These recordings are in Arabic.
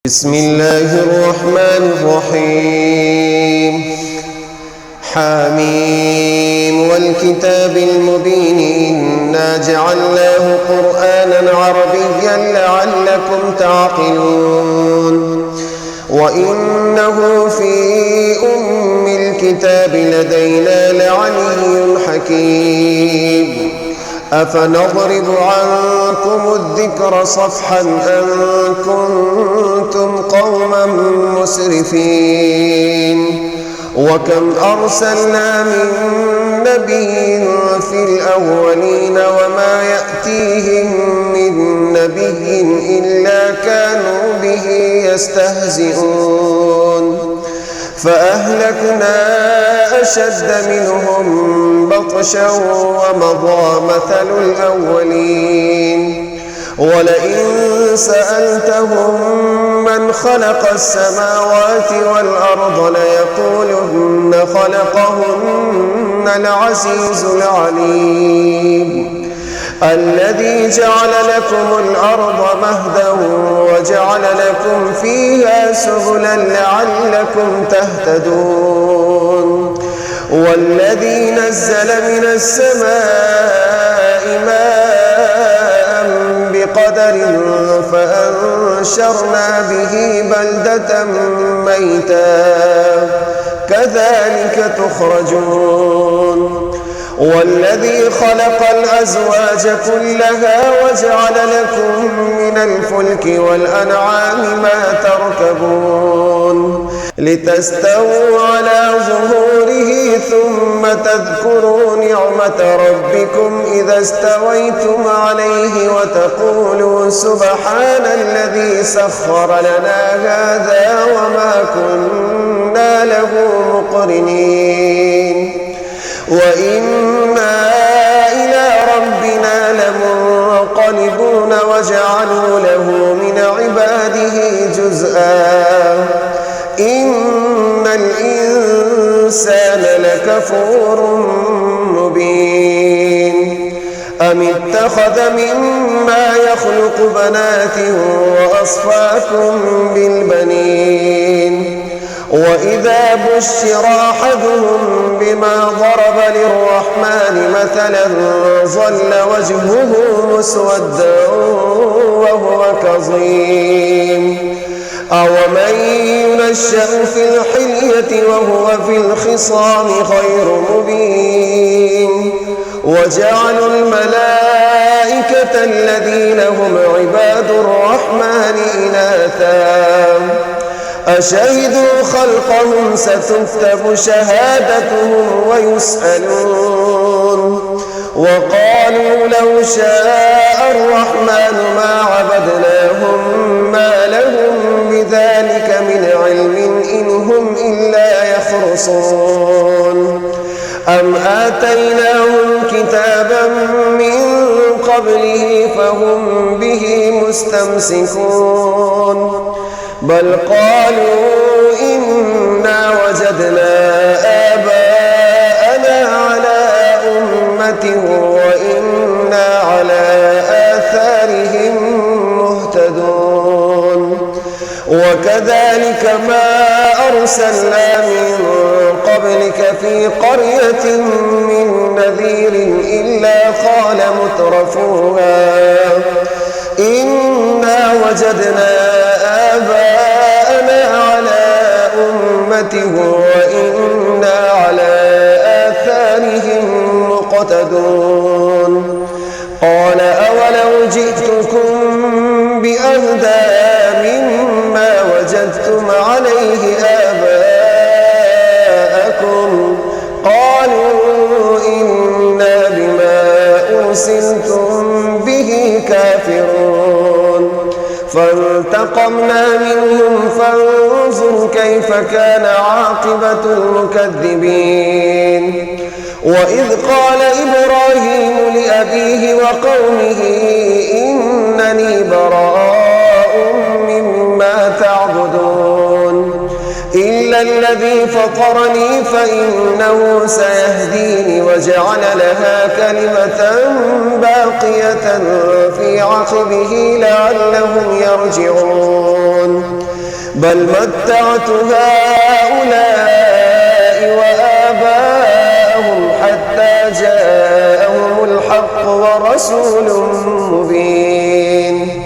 بسم الله الرحمن الرحيم حميم والكتاب المبين إنا جعلناه قرآنا عربيا لعلكم تعقلون وإنه في أم الكتاب لدينا لعلي حكيم أفنضرب عنكم الذكر صفحا أن كنتم قوما مسرفين وكم أرسلنا من نبي في الأولين وما يأتيهم من نبي إلا كانوا به يستهزئون فأهلكنا أشد منهم بطشا ومضى مثل الأولين ولئن سألتهم من خلق السماوات والأرض ليقولن خلقهن العزيز العليم الذي جعل لكم الأرض مهدا وجعل لكم فيها سبلا لعلكم تهتدون والذي نزل من السماء ماء بقدر فأنشرنا به بلدة ميتا كذلك تخرجون والذي خلق الأزواج كلها وجعل لكم من الفلك والأنعام ما تركبون لتستووا على ظهوره ثم تذكروا نعمة ربكم إذا استويتم عليه وتقولوا سبحان الذي سخر لنا هذا وما كنا له مقرنين وإنا إلى ربنا لمنقلبون وجعلوا له من عباده جزءا إن الإنسان لكفور مبين أم اتخذ مما يخلق بنات وأصفاكم بالبنين وإذا بشر أحدهم بما ضرب للرحمن مثلا ظل وجهه مسودا وهو كظيم أومن ينشأ في الحلية وهو في الخصام غير مبين وجعلوا الملائكة الذين هم عباد الرحمن إناثا أشهدوا خلقهم ستكتب شهادتهم ويسألون وقالوا لو شاء الرحمن ما عبدناهم ما لهم بذلك من علم إن هم إلا يخرصون أم آتيناهم كتابا من قبله فهم به مستمسكون بل قالوا إنا وجدنا آباءنا على أمة وإنا على آثارهم مهتدون وكذلك ما أرسلنا من قبلك في قرية من نذير إلا قال مترفوها إنا وجدنا آباءنا على أمة وإنا على آثارهم مقتدون قال أولو جئتكم بأهدى مما وجدتم عليه آباءكم قالوا إنا بما أرسلتم به كافرون فانتقمنا منهم فانظر كيف كان عاقبة المكذبين وإذ قال إبراهيم لأبيه وقومه إنني براء مما تعبدون إلا الذي فطرني فإنه سيهديني وجعل لها كلمة باقية في عقبه لعلهم يرجعون بل متعت هؤلاء وآباءهم حتى جاءهم الحق ورسول مبين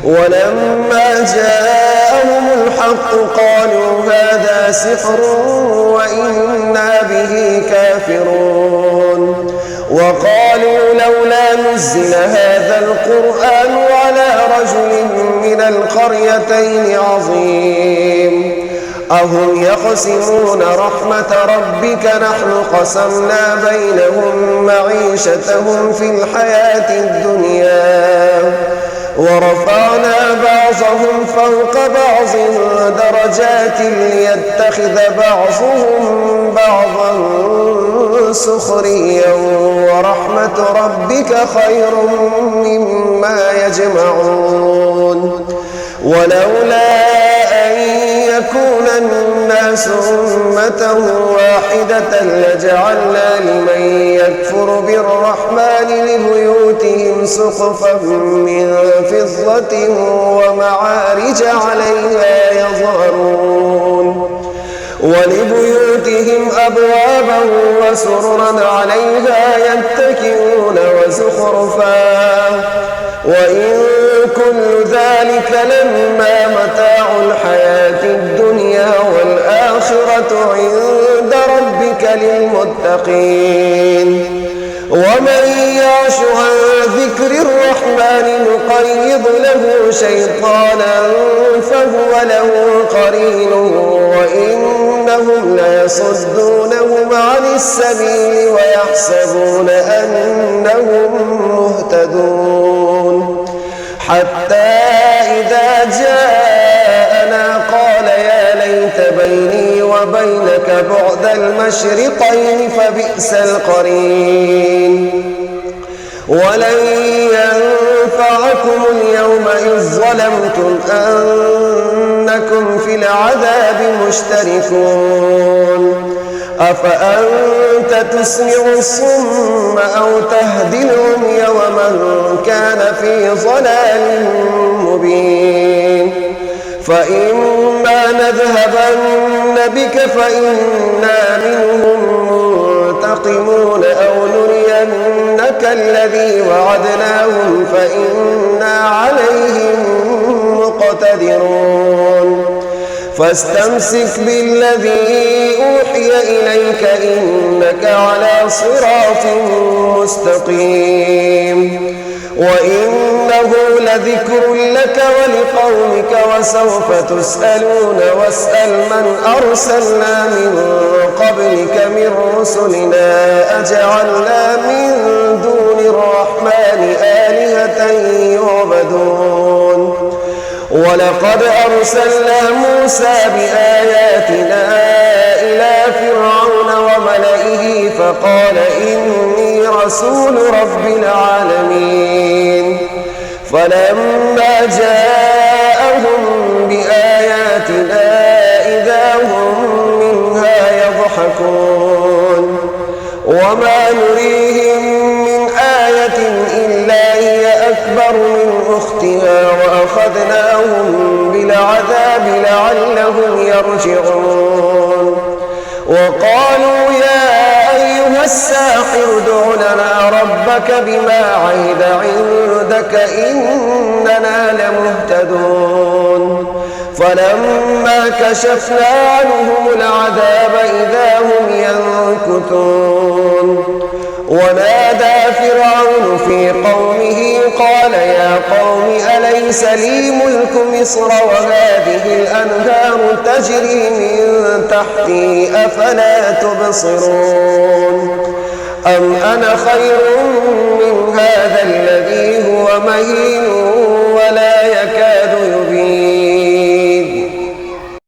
ولما جاءهم الحق قالوا هذا سحر وإنا به كافرون وقالوا لولا نزل هذا القرآن على رجل من القريتين عظيم أهم يقسمون رحمة ربك نحن قسمنا بينهم معيشتهم في الحياة الدنيا ورفعنا بعضهم فوق بعض درجات ليتخذ بعضهم بعضا سخريا ورحمة ربك خير مما يجمعون ولولا أن يكون الناس أمة واحدة لجعلنا لمن يكفر بالرحمن لبيوتهم سقفا من فضة ومعارج عليها يظهرون ولبيوتهم أبوابا وسررا عليها يتكئون وزخرفا وإن كل ذلك لما متاع الحياة الدنيا والآخرة عند ربك للمتقين ومن يعش عن ذكر الرحمن نقيض له شيطانا فهو له قرين وإنهم ليصدونهم عن السبيل ويحسبون أنهم مهتدون حتى إذا جاءنا قال يا ليت بيني وبينك بعد المشرقين فبئس القرين ولن ينفعكم اليوم إذ ظلمتم أنكم في العذاب مشتركون أفأنت تسمع الصم أو تهدي العمي ومن كان في ضلال مبين فإما نذهبن بك فإنا منهم منتقمون أو نرينك الذي وعدناهم فإنا عليهم مقتدرون فاستمسك بالذي أوحي إليك إنك على صراط مستقيم وإنه لذكر لك ولقومك وسوف تسألون واسأل من أرسلنا من قبلك من رسلنا أجعلنا من دون الرحمن آلهة يعبدون ولقد أرسلنا موسى بآياتنا إلى فرعون وملئه فقال إني رسول رب العالمين فلما جاءهم بآياتنا إذا هم منها يضحكون وما نريهم من آية إلا هي أكبر من أختها وأخذناهم بالعذاب لعلهم يرجعون وقالوا يا أيها الساحر ادع لنا ربك بما عهد عندك إننا لمهتدون فلما كشفنا عنهم العذاب إذا هم ينكثون ونادى فرعون في قومه قال يا قوم أليس لي ملك مصر وهذه الأنهار تجري من تحتي أفلا تبصرون أم أنا خير من هذا الذي هو مهين